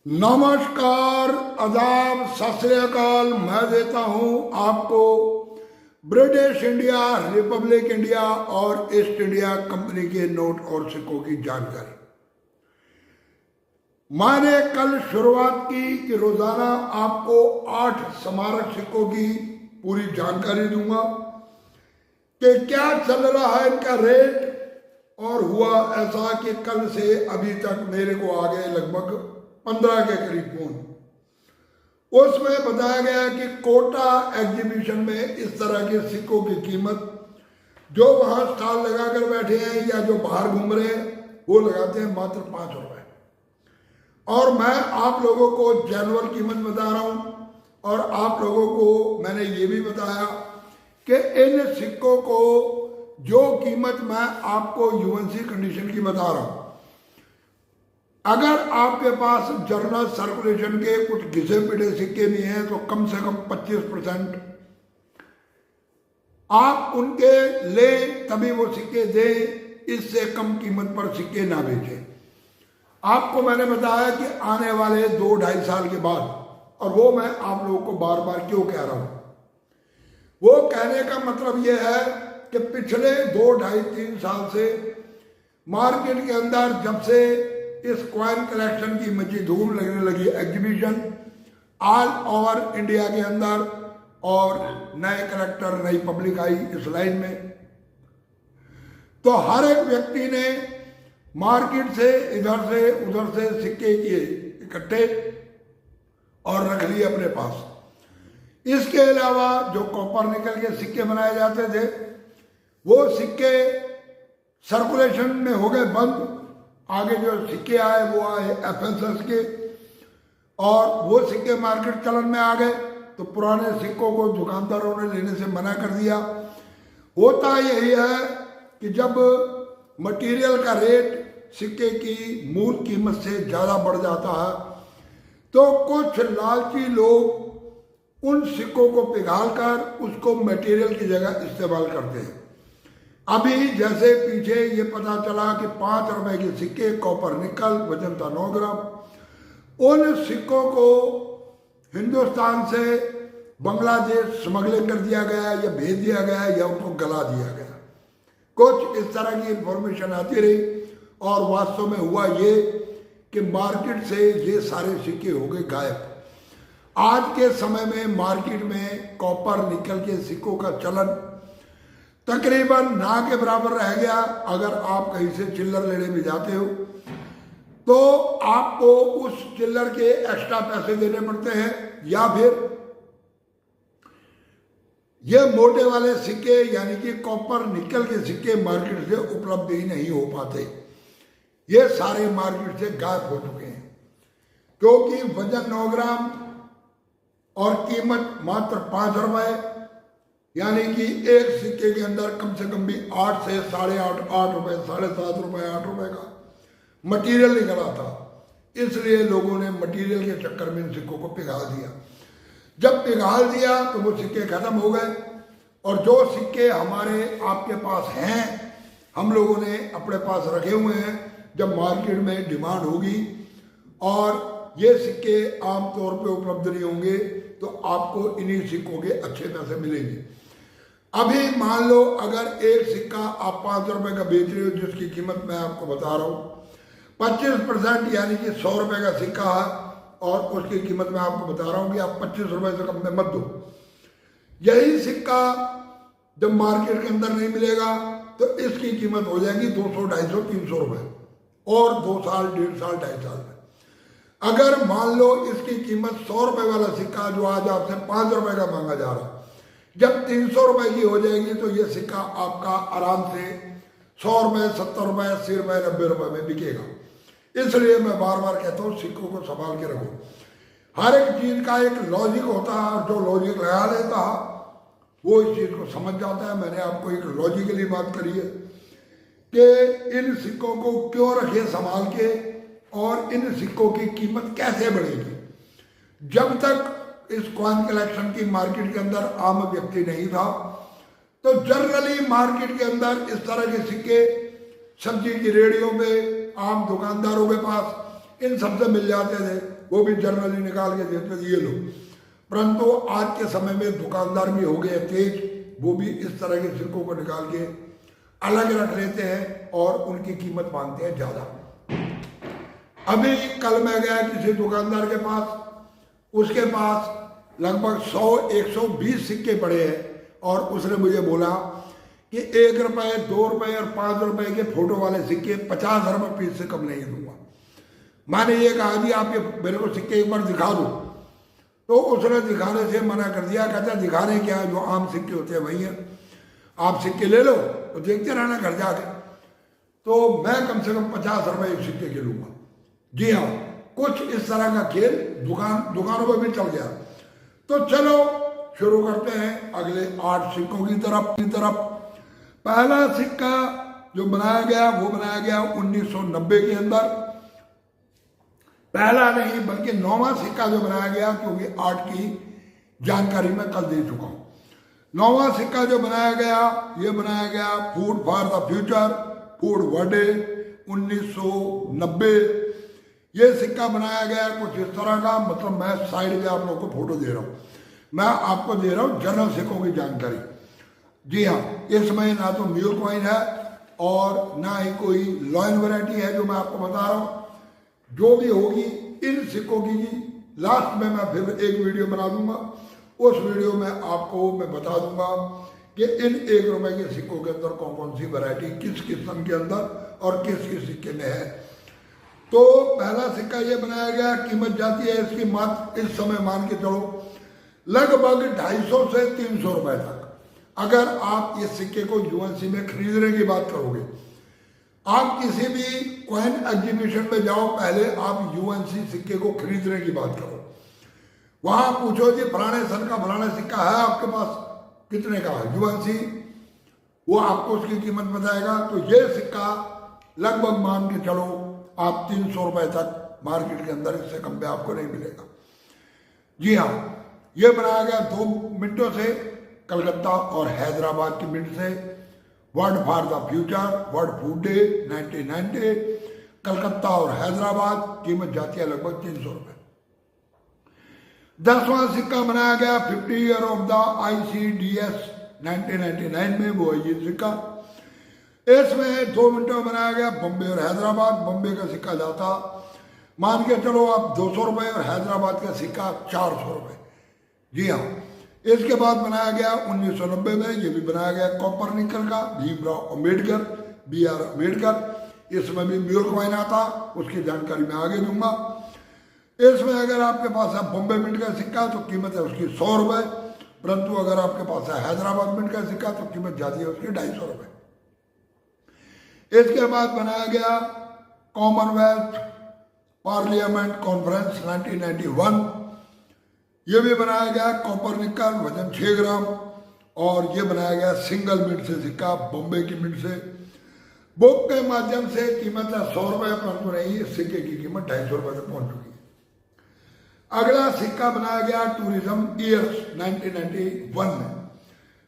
नमस्कार, आदाब, सत श्री अकाल। मैं देता हूं आपको ब्रिटिश इंडिया, रिपब्लिक इंडिया और ईस्ट इंडिया कंपनी के नोट और सिक्कों की जानकारी। मैंने कल शुरुआत की कि रोजाना आपको 8 स्मारक सिक्कों की पूरी जानकारी दूंगा कि क्या चल रहा है इनका रेट। और हुआ ऐसा कि कल से अभी तक मेरे को आ गए लगभग 15 के करीब फोन। उसमें बताया गया कि कोटा एग्जीबिशन में इस तरह के सिक्कों की कीमत जो वहां स्टॉल लगाकर बैठे हैं या जो बाहर घूम रहे हैं वो लगाते हैं मात्र 5 रुपए। और मैं आप लोगों को जनरल कीमत बता रहा हूं। और आप लोगों को मैंने ये भी बताया कि इन सिक्कों को जो कीमत मैं आपको यूएनसी कंडीशन की बता रहा हूं, अगर आपके पास जर्नल सर्कुलेशन के कुछ घिसे पिटे सिक्के भी हैं तो कम से कम 25% आप उनके लें, तभी वो सिक्के दें। इससे कम कीमत पर सिक्के ना बेचें। आपको मैंने बताया कि आने वाले 2-2.5 साल के बाद, और वो मैं आप लोगों को बार बार क्यों कह रहा हूं, वो कहने का मतलब ये है कि पिछले 2-2.5-3 साल से मार्केट के अंदर जब से इस कॉइन कलेक्शन की मची धूम लगने लगी, एग्जीबिशन ऑल ओवर इंडिया के अंदर, और नए कलेक्टर, नई पब्लिक आई इस लाइन में, तो हर एक व्यक्ति ने मार्केट से इधर से उधर से सिक्के किए इकट्ठे और रख लिए अपने पास। इसके अलावा जो कॉपर निकल के सिक्के बनाए जाते थे वो सिक्के सर्कुलेशन में हो गए बंद। आगे जो सिक्के आए वो आए एफएसएस के, और वो सिक्के मार्केट चलन में आ गए। तो पुराने सिक्कों को दुकानदारों ने लेने से मना कर दिया। होता यही है कि जब मटेरियल का रेट सिक्के की मूल कीमत से ज़्यादा बढ़ जाता है तो कुछ लालची लोग उन सिक्कों को पिघालकर उसको मटेरियल की जगह इस्तेमाल करते हैं। अभी जैसे पीछे ये पता चला कि 5 रुपए के सिक्के, कॉपर निकल, वजन था 9 ग्राम। उन सिक्कों को हिंदुस्तान से बांग्लादेश स्मगलिंग कर दिया गया या भेज दिया गया या उनको गला दिया गया। कुछ इस तरह की इंफॉर्मेशन आती रही और वास्तव में हुआ ये कि मार्केट से ये सारे सिक्के हो गए गायब। आज के समय में मार्केट में कॉपर निकल के सिक्कों का चलन तकरीबन ना के बराबर रह गया। अगर आप कहीं से चिल्लर लेने में जाते हो तो आपको उस चिल्लर के एक्स्ट्रा पैसे देने पड़ते हैं, या फिर ये मोटे वाले सिक्के यानी कि कॉपर निकल के सिक्के मार्केट से उपलब्ध ही नहीं हो पाते। ये सारे मार्केट से गायब हो चुके हैं क्योंकि वजन 9 ग्राम और कीमत मात्र 5 रुपए, यानी कि एक सिक्के के अंदर कम से कम भी 8 से 8.5, 8 रुपए, 7.5 रुपए, 8 रुपए का मटेरियल निकला था। इसलिए लोगों ने मटेरियल के चक्कर में इन सिक्कों को पिघाल दिया। जब पिघाल दिया तो वो सिक्के खत्म हो गए, और जो सिक्के हमारे आपके पास हैं, हम लोगों ने अपने पास रखे हुए हैं। जब मार्केट में डिमांड होगी और ये सिक्के आमतौर पे उपलब्ध नहीं होंगे तो आपको इन्हीं सिक्कों के अच्छे पैसे मिलेंगे। अभी मान लो अगर एक सिक्का आप 5 रुपए का बेच रहे हो, जिसकी कीमत मैं आपको बता रहा हूँ 25%, यानी कि 100 रुपए का सिक्का है, और उसकी कीमत मैं आपको बता रहा हूँ कि आप 25 रुपए से कम में मत दो। यही सिक्का जब मार्केट के अंदर नहीं मिलेगा तो इसकी कीमत हो जाएगी 200, 250, 300 रुपए, और 2 साल, 1.5 साल, 2.5 साल में। अगर मान लो इसकी कीमत 100 रुपए वाला सिक्का जो आज आपसे 5 रुपए का मांगा जा रहा है, जब 300 रुपए की हो जाएगी तो ये सिक्का आपका आराम से 100 रुपए, 70 रुपए, 80 रुपए, 90 रुपए में बिकेगा। इसलिए मैं बार बार कहता हूँ सिक्कों को संभाल के रखो। हर एक चीज का एक लॉजिक होता है, और जो लॉजिक लगा लेता है वो इस चीज को समझ जाता है। मैंने आपको एक लॉजिकली बात करी है कि इन सिक्कों को क्यों रखे संभाल के, और इन सिक्कों की कीमत कैसे बढ़ेगी। जब तक इस कॉइन कलेक्शन की मार्केट के अंदर आम व्यक्ति नहीं था तो जनरली मार्केट के अंदर इस तरह के सिक्के सब्जी की रेडियो पे, आम दुकानदारों के पास इन सबसे मिल जाते थे, वो भी जनरली निकाल के देते थे, ये लो। परंतु आज के समय में दुकानदार भी हो गए तेज, वो भी इस तरह के सिक्कों को निकाल के अलग रख लेते हैं और उनकी कीमत मांगते हैं ज़्यादा। अभी कल मैं गया किसी दुकानदार के पास, उसके पास लगभग 100-120 सिक्के पड़े हैं और उसने मुझे बोला कि 1 रुपये, 2 रुपये और 5 रुपये के फोटो वाले सिक्के 50 रुपये पीस से कम नहीं दूंगा। मैंने ये कहा जी आप ये मेरे को सिक्के एक बार दिखा दो, तो उसने दिखाने से मना कर दिया। कहता दिखाने क्या, जो आम सिक्के होते हैं वही है, आप सिक्के ले लो तो देखते रहना घर जाके। तो मैं कम से कम 50 रुपये एक सिक्के के लूँगा। जी हाँ, कुछ इस तरह का खेल दुकानों पर भी चल गया। तो चलो शुरू करते हैं अगले 8 सिक्कों की तरफ। पहला सिक्का जो बनाया गया वो बनाया गया 1990 के अंदर। पहला नहीं बल्कि 9वां सिक्का जो बनाया गया, क्योंकि 8 की जानकारी मैं कल दे चुका हूं। 9वां सिक्का जो बनाया गया, ये बनाया गया food for the future, food Verde 1990। ये सिक्का बनाया गया कुछ इस तरह का, मतलब मैं साइड में आप लोगों को फोटो दे रहा हूँ, मैं आपको दे रहा हूँ जनरल सिक्कों की जानकारी। जी हाँ, इसमें ना तो म्यूल कॉइन है और ना ही कोई लॉइन वैरायटी है जो मैं आपको बता रहा हूँ। जो भी होगी इन सिक्कों की लास्ट में मैं फिर एक वीडियो बना दूंगा, उस वीडियो में आपको मैं बता दूंगा कि इन 1 रुपए के सिक्कों के अंदर कौन कौन सी वैरायटी किस किस्म के अंदर और किस किस सिक्के में है। तो पहला सिक्का ये बनाया गया, कीमत जाती है इसकी मात्र इस समय मान के चलो लगभग 250 से 300 रुपए तक। अगर आप इस सिक्के को यूएनसी में खरीदने की बात करोगे, आप किसी भी कॉइन एग्जीबिशन में जाओ, पहले आप यूएनसी सिक्के को खरीदने की बात करो, वहां पूछो जी फलाने सन का फलाना सिक्का है आपके पास, कितने का है यूएनसी, वो आपको उसकी कीमत बताएगा। तो ये सिक्का लगभग मान के चलो आप 300 रुपए तक मार्केट के अंदर, इससे कम पे आपको नहीं मिलेगा। जी हाँ, ये बनाया गया 2 मिनटों से, कलकत्ता और हैदराबाद की मिनट से। Word for the future, world food day 1990, Calcutta और हैदराबाद, कीमत जाती है लगभग 300 रुपए। 10वां सिक्का बनाया गया 50 ईयर ऑफ द ICDS 1999 में, वो है ये सिक्का। इसमें 2 मिनटों में बनाया गया बॉम्बे और हैदराबाद। बॉम्बे का सिक्का जाता मान के चलो आप 200 रुपए और हैदराबाद का सिक्का 400 रुपए। जी हाँ, इसके बाद बनाया गया 1990 में, ये भी बनाया गया कॉपर निकल का, भीमराव अम्बेडकर, BR अम्बेडकर। इसमें भी म्यूल कॉइन आता, उसकी जानकारी मैं आगे दूंगा। इसमें अगर आपके पास है बॉम्बे मिंट का सिक्का तो कीमत है उसकी 100 रुपए, परंतु अगर आपके पास है हैदराबाद मिंट का सिक्का तो कीमत जाती है उसकी 250 रुपए। इसके बाद बनाया गया कॉमनवेल्थ पार्लियामेंट कॉन्फ्रेंस 1991। ये भी बनाया गया कॉपर निकल, वजन 6 ग्राम, और ये बनाया गया सिंगल मिंट से सिक्का, बॉम्बे की मिंट से। बुक के माध्यम से कीमत है 100 रुपए, परंतु नहीं, इस सिक्के की कीमत 250 रुपए तक पहुंच चुकी है। अगला सिक्का बनाया गया टूरिज्म ईयर्स 1991 में।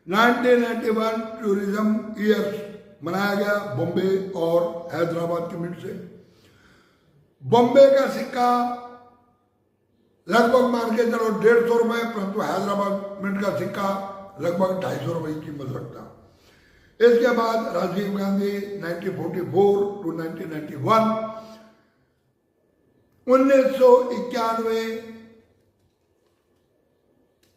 1991 टूरिज्म ईयर्स बनाया गया बॉम्बे और हैदराबाद की मिंट से। बॉम्बे का सिक्का लगभग मान के चलो 150 रुपए, परंतु हैदराबाद मिंट का सिक्का लगभग 250 रुपए की कीमत रखता। इसके बाद राजीव गांधी 1944 टू 1991, 1991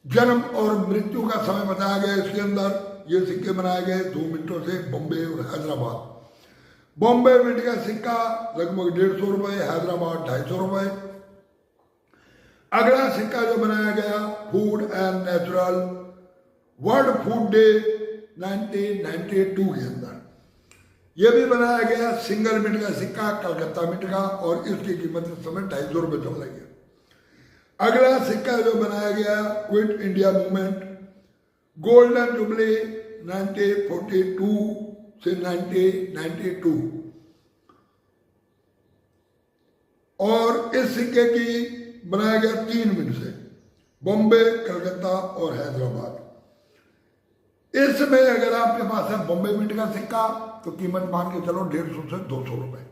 जन्म और मृत्यु का समय बताया गया इसके अंदर। ये सिक्के बनाए गए 2 मिनटों से बॉम्बे और हैदराबाद। बॉम्बे मिंट का सिक्का लगभग 150 रुपए, हैदराबाद 250 रुपए। अगला सिक्का जो बनाया गया food and natural world food day 1992 के अंदर, यह भी बनाया गया सिंगल मिंट का सिक्का, कलकत्ता मिंट का, और इसकी कीमत इस समय 250 रुपए चल रही है। अगला सिक्का जो बनाया गया quit India movement golden jubilee 1942 से 1992, और इस सिक्के की बनाया गया 3 मिनट से बॉम्बे, कलकत्ता और हैदराबाद। इसमें अगर आपके पास है बॉम्बे मिंट का सिक्का तो कीमत मान के चलो 150 से 200 रुपए।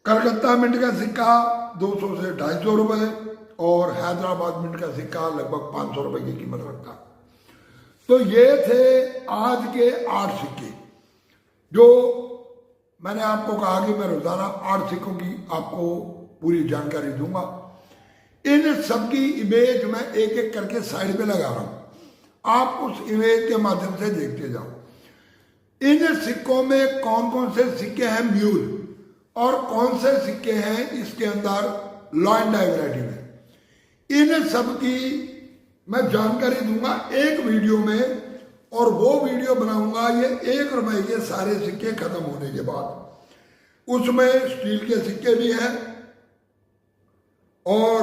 कलकत्ता मिंट का सिक्का 200 से 250 रुपये और हैदराबाद मिंट का सिक्का लगभग 500 रुपये की कीमत रखता। तो ये थे आज के 8 सिक्के जो मैंने आपको कहा कि मैं रोजाना 8 सिक्कों की आपको पूरी जानकारी दूंगा। इन सबकी इमेज मैं एक एक करके साइड पे लगा रहा हूं, आप उस इमेज के माध्यम से देखते जाओ। इन सिक्कों में कौन कौन से सिक्के हैं म्यूल और कौन से सिक्के हैं इसके अंदर लॉ एंड डाई वैरायटी में, इन सब की मैं जानकारी दूंगा एक वीडियो में। और वो वीडियो बनाऊंगा ये 1 रुपए के सारे सिक्के खत्म होने के बाद। उसमें स्टील के सिक्के भी हैं और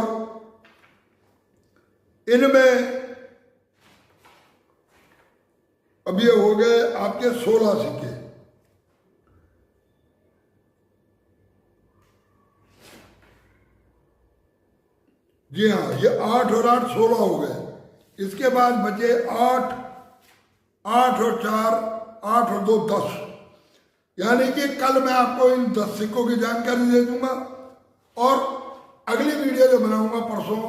इनमें अब ये हो गए आपके 16 सिक्के। जी हाँ, ये 8 और 8 16 हो गए। इसके बाद बचे 8 और 4 8 और 2 10, यानी कि कल मैं आपको इन 10 सिक्कों की जानकारी दे दूंगा और अगली वीडियो जो बनाऊंगा परसों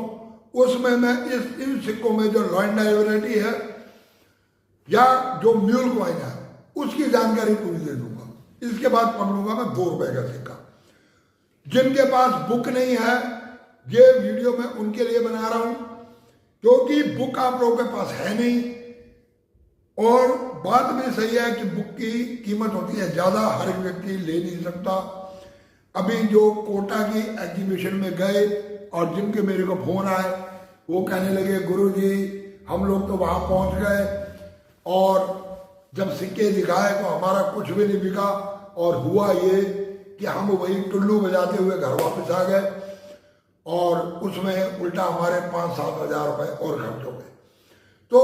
उसमें मैं इन सिक्कों में जो लॉ एंड डाई वैरायटी है या जो म्यूल कॉइन है उसकी जानकारी पूरी दे दूंगा। इसके बाद पढ़ लूंगा मैं 2 रुपए का सिक्का। जिनके पास बुक नहीं है ये वीडियो मैं उनके लिए बना रहा हूं, क्योंकि बुक आप लोगों के पास है नहीं और बात भी सही है कि बुक की कीमत होती है ज़्यादा, हर एक व्यक्ति ले नहीं सकता। अभी जो कोटा की एग्जीबिशन में गए और जिनके मेरे को फोन आए वो कहने लगे गुरुजी हम लोग तो वहाँ पहुँच गए और जब सिक्के दिखाए तो हमारा कुछ भी नहीं बिका और हुआ ये कि हम वही टुल्लू बजाते हुए घर वापस आ गए और उसमें उल्टा हमारे 5-7 हज़ार रुपये और खर्च हो गए। तो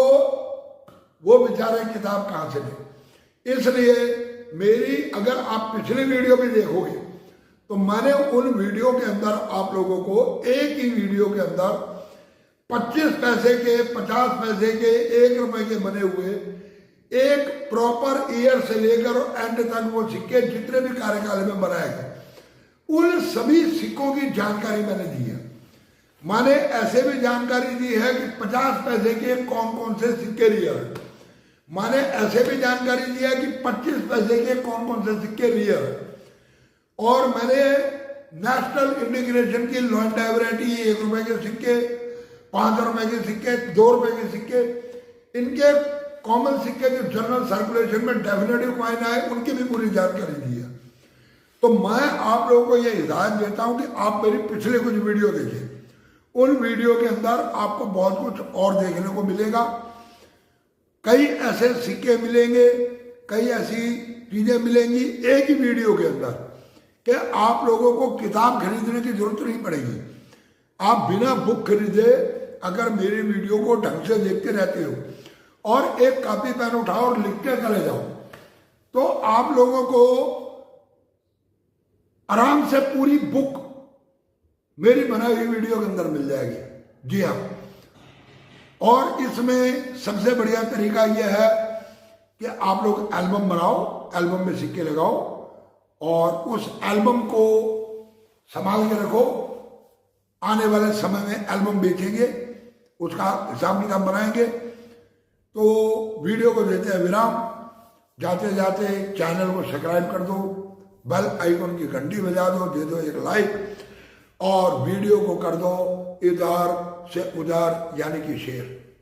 वो बेचारे किताब कहाँ से लें। इसलिए मेरी अगर आप पिछली वीडियो भी देखोगे तो मैंने उन वीडियो के अंदर आप लोगों को एक ही वीडियो के अंदर 25 पैसे के, 50 पैसे के, 1 रुपए के बने हुए एक प्रॉपर ईयर से लेकर एंड तक वो सिक्के जितने भी कार्यकाल में बनाए गए उन सभी सिक्कों की जानकारी मैंने दी है। मैंने ऐसे भी जानकारी दी है कि 50 पैसे के कौन कौन से सिक्के रियल है। मैंने ऐसे भी जानकारी दी है कि 25 पैसे के कौन कौन से सिक्के रियल है। और मैंने नेशनल इंटीग्रेशन की लॉ एंड डाई वैरायटी 1 रुपए के सिक्के, 5 रुपए के सिक्के, 2 रुपए के सिक्के, इनके कॉमन सिक्के जो जनरल सर्कुलेशन में डेफिनेटिव कॉइन आए उनकी भी पूरी जानकारी दी है। तो मैं आप लोगों को यह हिदायत देता हूं कि आप मेरी पिछले कुछ वीडियो देखिए, उन वीडियो के अंदर आपको बहुत कुछ और देखने को मिलेगा। कई ऐसे सिक्के मिलेंगे, कई ऐसी चीजें मिलेंगी एक ही वीडियो के अंदर कि आप लोगों को किताब खरीदने की जरूरत नहीं पड़ेगी। आप बिना बुक खरीदे अगर मेरी वीडियो को ढंग से देखते रहते हो और एक कॉपी पेन उठाओ और लिख के चले जाओ तो आप लोगों को आराम से पूरी बुक मेरी बनाई हुई वीडियो के अंदर मिल जाएगी। जी हाँ, और इसमें सबसे बढ़िया तरीका यह है कि आप लोग एल्बम बनाओ, एल्बम में सिक्के लगाओ और उस एल्बम को संभाल के रखो। आने वाले समय में एल्बम बेचेंगे, उसका हिसाब किताब बनाएंगे। तो वीडियो को देते हैं विराम। जाते जाते चैनल को सब्सक्राइब कर दो, बेल आइकन की घंटी बजा दो, दे दो एक लाइक और वीडियो को कर दो इधर से उधर यानी कि शेयर।